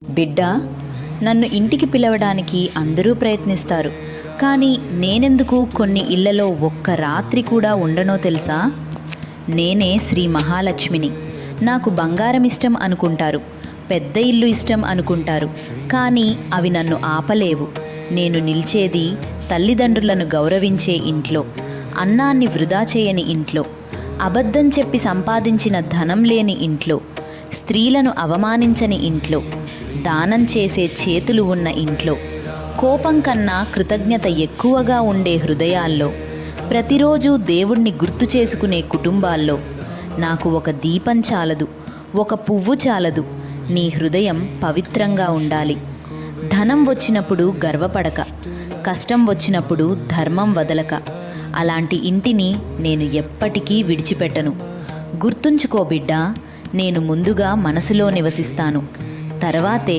బిడ్డ, నన్ను ఇంటికి పిలవడానికి అందరూ ప్రయత్నిస్తారు. కానీ నేనెందుకు కొన్ని ఇళ్లలో ఒక్క రాత్రి కూడా ఉండనో తెలుసా? నేనే శ్రీ మహాలక్ష్మిని. నాకు బంగారం ఇష్టం అనుకుంటారు, పెద్ద ఇల్లు ఇష్టం అనుకుంటారు. కానీ అవి నన్ను ఆపలేవు. నేను నిలిచేది తల్లిదండ్రులను గౌరవించే ఇంట్లో, అన్నాన్ని వృధా చేయని ఇంట్లో, అబద్ధం చెప్పి సంపాదించిన ధనం లేని ఇంట్లో, స్త్రీలను అవమానించని ఇంట్లో, దానం చేసే చేతులు ఉన్న ఇంట్లో, కోపం కన్నా కృతజ్ఞత ఎక్కువగా ఉండే హృదయాల్లో, ప్రతిరోజు దేవుణ్ణి గుర్తు చేసుకునే కుటుంబాల్లో. నాకు ఒక దీపం చాలదు, ఒక పువ్వు చాలదు. నీ హృదయం పవిత్రంగా ఉండాలి. ధనం వచ్చినప్పుడు గర్వపడక, కష్టం వచ్చినప్పుడు ధర్మం వదలక. అలాంటి ఇంటిని నేను ఎప్పటికీ విడిచిపెట్టను. గుర్తుంచుకో బిడ్డా, నేను ముందుగా మనసులో నివసిస్తాను, తర్వాతే